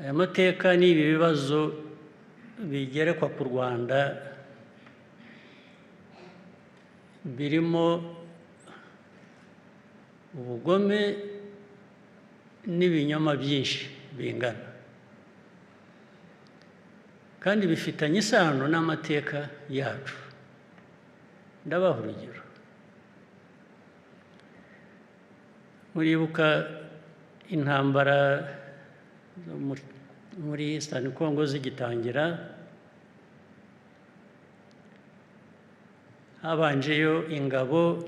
aya mateka n'ibi bibazo bigerekwa ku Rwanda birimo ubugome n'ibinyoma byinshi bingana kandi bifitanye isano n'amateka yacu. Ndabaha urugero. Muribuka intambara muri Eastern Congo zigitangira, habanjeyo ingabo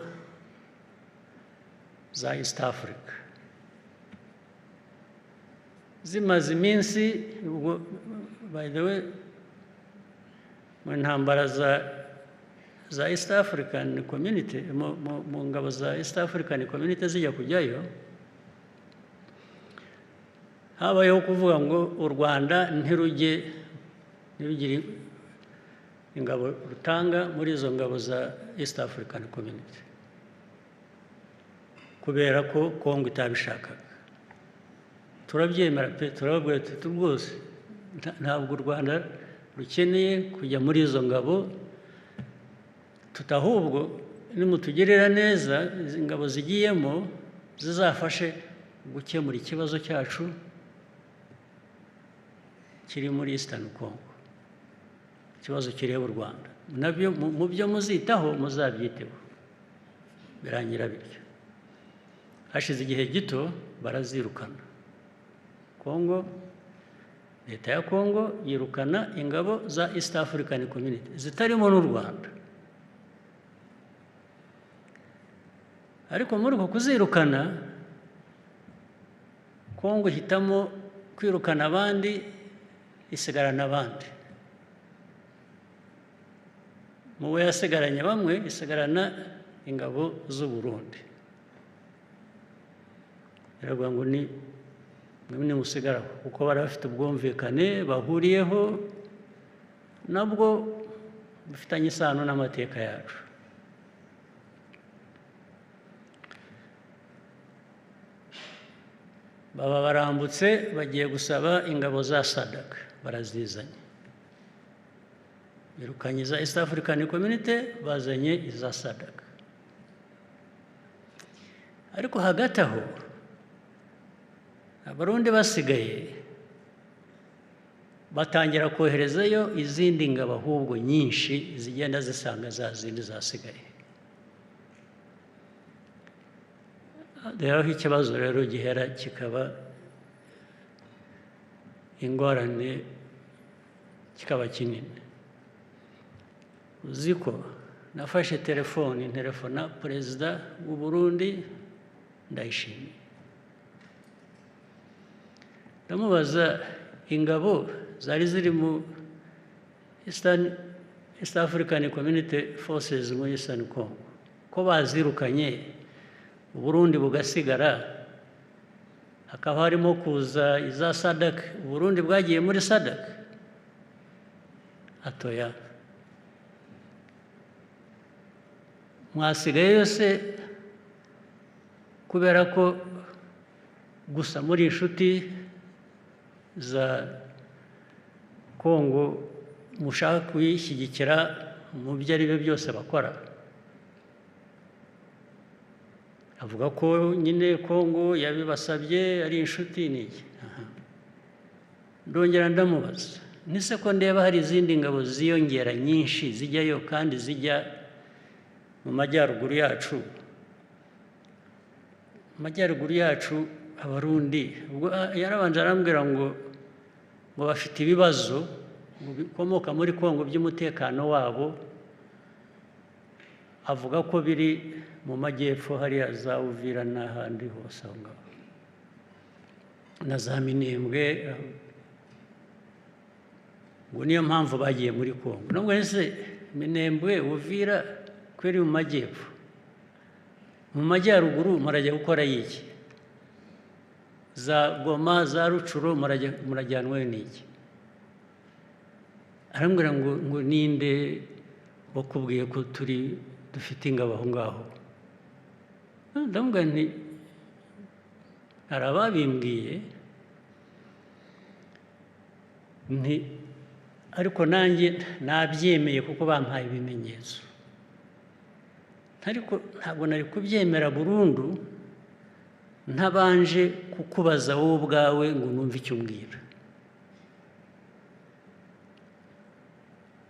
za East Africa zimaze iminsi. By the way, mu ntambara za East African Community, mu ngabo za East African Community zijya kujyayo, habayeho kuvuga ngo u Rwanda ntirugire ingabo rutanga muri izo ngabo za East African Community kubera ko Kongo itabishakaga. Turabyemera pe, turababwira tuti rwose ntabwo u Rwanda rukeneye kujya muri izo ngabo, tutahubwo nimutugirira neza izi ngabo zigiyemo zizafashe gukemura ikibazo cyacu kiri muri Eastern Congo, ikibazo kireba u Rwanda. Nabyo mu byo muzitaho muzabyiteho. Birangira bityo. Hashize igihe gito barazirukana. Kongo, leta ya Kongo yirukana ingabo za East African Community zitarimo n'u Rwanda. Ariko muri uko kuzirukana, Kongo ihitamo kwirukana abandi, isigarana abandi. Mu we yasigaranye bamwe, isigarana ingabo z'u Burundi. Biravuga ngo ni musigaraho kuko bari bafite ubwumvikane bahuriyeho nabwo bifitanye isano n'amateka yacu. Baba barambutse bagiye gusaba ingabo za SADC, barazizanye. Birukanye za East African Community, bazanye iza SADC. Ariko hagati aho Abarundi basigaye batangira koherezayo izindi ngabo ahubwo nyinshi zigenda zisanga za zindi zasigaye. Rero ikibazo rero gihera kikaba ingorane kikaba kinini. Uziko nafashe telefona Perezida w'u Burundi Ndayishimiye, ndamubaza ingabo zari ziri mu East African Community Forces muri Eastern Congo ko bazirukanye, u Burundi bugasigara, hakaba harimo kuza iza SADC, u Burundi bwagiye muri SADC. Atoya, mwasigaye yose kubera ko gusa muri inshuti za Kongo mushaka kuyishyigikira mu byo ari byo byose bakora. Avuga ko nyine Kongo yabibasabye ari inshuti n'iki. Ndongera ndamubaza, nise ko ndeba hari izindi ngabo ziyongera nyinshi zijyayo kandi zijya mu majyaruguru yacu. Majyaruguru yacu Abarundi yarabanje arambwira ngo bafite ibibazo bikomoka muri Kongo by'umutekano wabo. Avuga ko biri mu majyepfo hariya za Uvira n'ahandi hose aho ngaho na za Minembwe, ngo niyo mpamvu bagiye muri Kongo. Nubwo ese Minembwe, Uvira kweri mu majyepfo, mu majyaruguru murajya gukora iki? Za Goma, za Rucuro murajyanwe n'iki? Arambwira ngo ninde wakubwiye ko dufite ingabo aho ngaho? Ndamubwira nti hari ababimbwiye ariko nanjye nabyemeye kuko bampaye ibimenyetso, ariko ntabwo nari kubyemera burundu ntabanje kukubaza wowe ubwawe ngo numve icyo umbwira.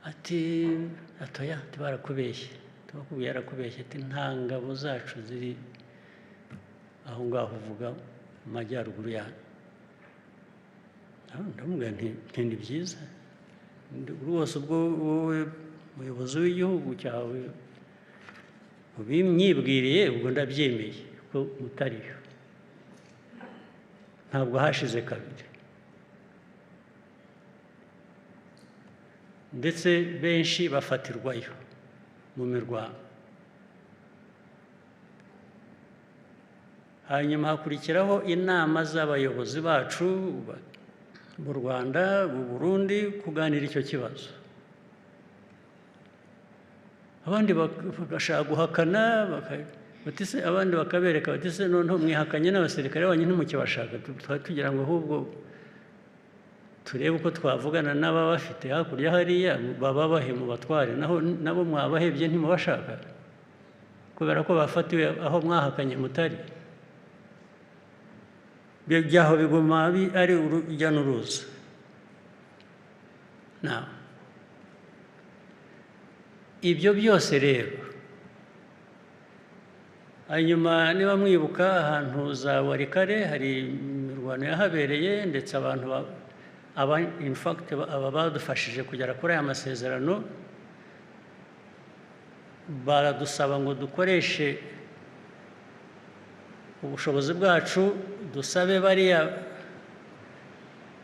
Ati atoya barakubeshye, tubakubwiye yarakubeshye, ati nta ngabo zacu ziri aho ngaho uvuga mu majyaruguru yanyu. Ndamubwira nti ni byiza rwose, ubwo wowe umuyobozi w'igihugu cyawe ubimyibwiriye ubwo ndabyemeye ko mutariyo. Ntabwo hashize kabiri, ndetse benshi bafatirwayo mu mirwano. Hanyuma hakurikiraho inama z'abayobozi bacu mu Rwanda, mu Burundi, kuganira icyo kibazo. Abandi bagashaka guhakana, abandi bakabereka bati se noneho mwihakanye n'abasirikare banyu ntimukibashaka, tugira ngo ahubwo turebe uko twavugana n'ababafite hakurya hariya bababahe mu batware, nabo mwabahebye ntimubashaka kubera ko bafatiwe aho mwahakanye mutari. Byaho biguma ari urujya n'uruza. Ibyo byose rero, hanyuma niba mwibuka ahantu za Warikare hari imirwano yahabereye, ndetse abantu in fact aba badufashije kugera kuri aya masezerano baradusaba ngo dukoreshe ubushobozi bwacu, dusabe bariya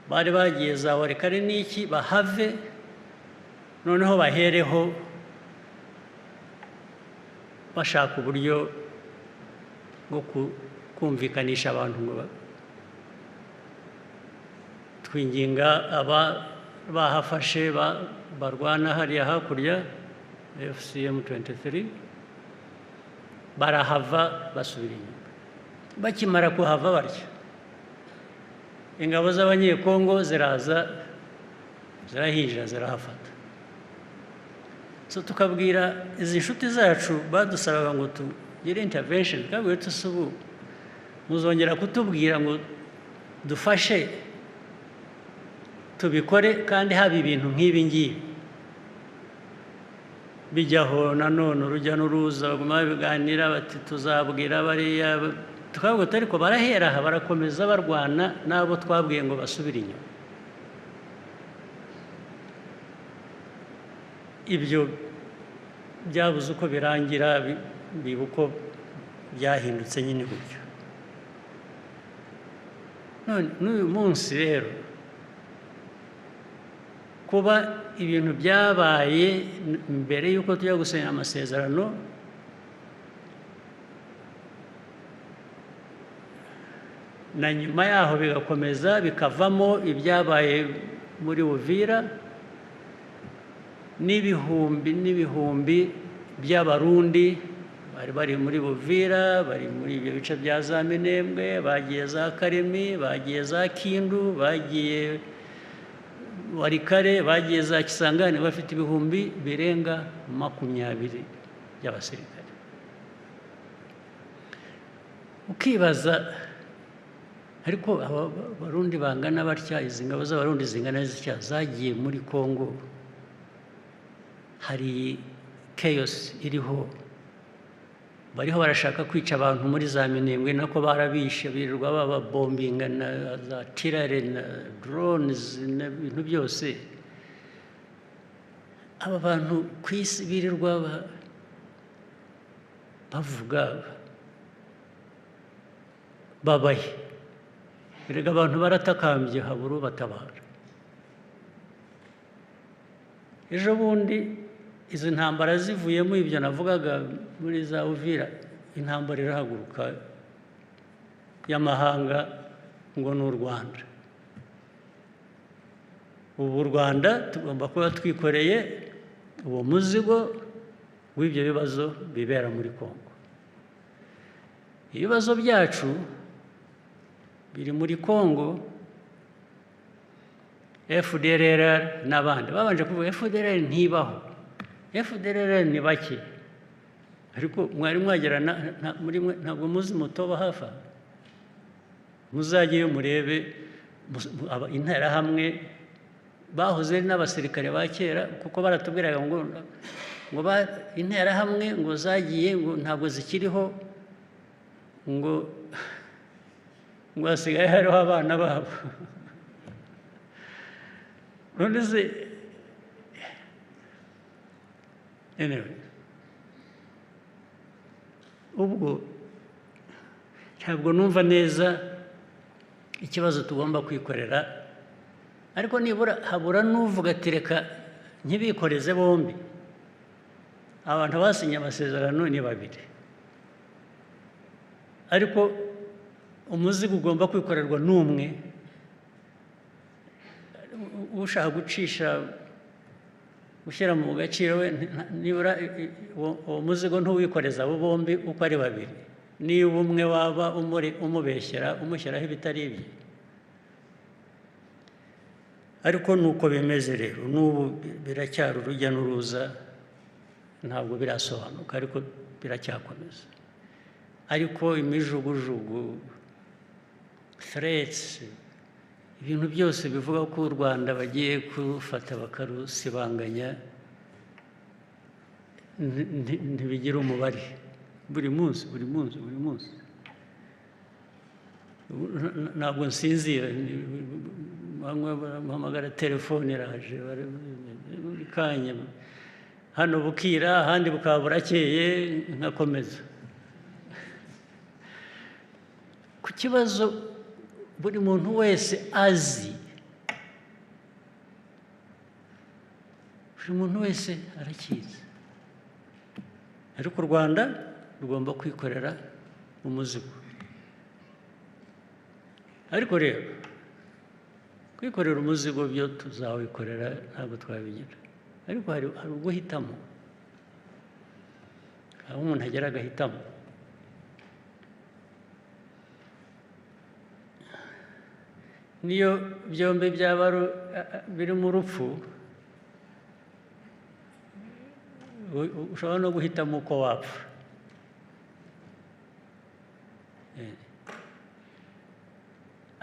bari bagiye za Warikare n'iki bahave, noneho bahereho bashaka uburyo bwo kumvikanisha abantu ngo twinginga bahafashe barwana hariya hakurya FCM 23 barahava basubira inyuma. Bakimara kuhava batyo, ingabo z'abanyekongo ziraza zirahinja zirahafata. So tukabwira izi nshuti zacu badusabaga ngo tugire intervention, twabwiye tusubu muzongera kutubwira ngo dufashe tubikore, kandi haba ibintu nk'ibi ngibi bijyaho nanone urujya n'uruza, baguma babiganira bati tuzabwira bariya, tukavuga ariko barahera aha barakomeza barwana n'abo twabwiye ngo basubire inyuma. Ibyo byabuze uko birangira, biba uko byahindutse nyine gutyo. N'uyu munsi rero kuba ibintu byabaye mbere y'uko tujya gusinya amasezerano, na nyuma yaho bigakomeza bikavamo ibyabaye muri Uvira, n'ibihumbi by'Abarundi bari bari muri Uvira, bari muri ibyo bice bya za Minembwe, bagiye za Karemi, bagiye za Kindu, bagiye Warikare, bagiye za Kisangani, bafite ibihumbi birenga 20 by'abasirikare. Ukibaza ariko Abarundi bangana batya, izi ngabo z'Abarundi zingana zitya zagiye muri Kongo, hari chaos iriho, bariho barashaka kwica abantu muri za Minembwe, nako barabishe birirwa bababombinga na za tirare na drones n'ibintu byose. Aba bantu ku isi birirwa bavuga babaye, erega abantu baratakambye habura batabara. Ejo bundi izi ntambara zivuyemo ibyo navugaga muri za Uvira, intambara irahaguruka y'amahanga ngo ni u Rwanda. Ubu u Rwanda tugomba kuba twikoreye uwo muzigo w'ibyo bibazo bibera muri Kongo. Ibibazo byacu biri muri Kongo, FDLR n'abandi babanje kuvuga FDLR ntibaho, FDLR ni bake, ariko mwari mwagera muri mwe ntabwo muzi mutoba hafi aha, muzageyo murebe interahamwe bahoze n'abasirikare ba kera, kuko baratubwiraga ngo interahamwe ngo zagiye ngo ntabwo zikiriho, ngo hasigaye hariho abana babo. None se anyway, ubwo ntabwo numva neza ikibazo tugomba kwikorera, ariko nibura habura n'uvuga ati reka ntibikoreze bombi. Abantu basinye amasezerano ni babiri, ariko umuzigo ugomba kwikorerwa n'umwe. Ushaka gushyira mu gaciro we nibura uwo muzigo ntuwikoreza abo bombi uko ari babiri. Niba umwe waba umubeshyera umushyiraho ibitari ibye, ariko nuko bimeze rero n'ubu biracyari urujya n'uruza, ntabwo birasobanuka, ariko biracyakomeza. Ariko imijugujugu, threats, ibintu byose bivuga ko u Rwanda bagiye kurufata bakarusibanganya ntibigira umubare, buri munsi. Ntabwo nsinzira, bamwe bahamagara telefone iraje buri kanya, hano bukira ahandi bukaba burakeye, nkakomeza ku kibazo buri muntu wese azi, buri muntu wese arakizi, ariko u Rwanda rugomba kwikorera umuzigo. Ariko rero kwikorera umuzigo byo tuzawikorera, ntabwo twabigira, ariko hari uguhitamo, aho umuntu agera agahitamo. Niyo byombi byaba biri mu rupfu, ushobora no guhitamo uko wapfa.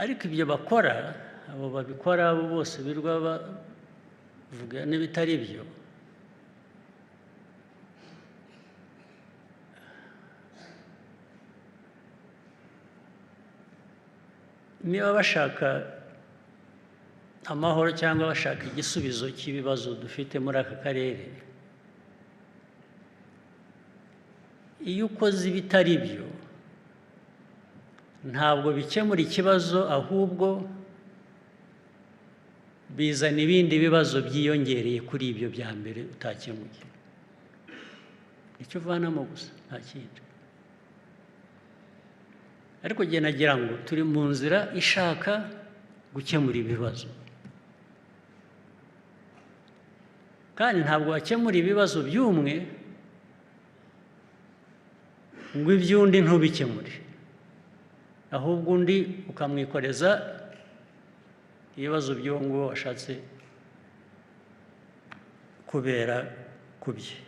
Ariko ibyo bakora, abo babikora abo bose birwa bavuga n'ibitari byo, niba bashaka amahoro cyangwa bashaka igisubizo cy'ibibazo dufite muri aka karere, iyo ukoze ibitari byo ntabwo bikemura ikibazo, ahubwo bizana ibindi bibazo byiyongereye kuri ibyo bya mbere utakemuye. Icyo uvanamo gusa, nta kindi. Ariko njye nagira ngo turi mu nzira ishaka gukemura ibibazo, kandi ntabwo wakemura ibibazo by'umwe ngo iby'undi ntubikemure, ahubwo undi ukamwikoreza ibibazo by'uwo nguwo washatse kubera ku bye.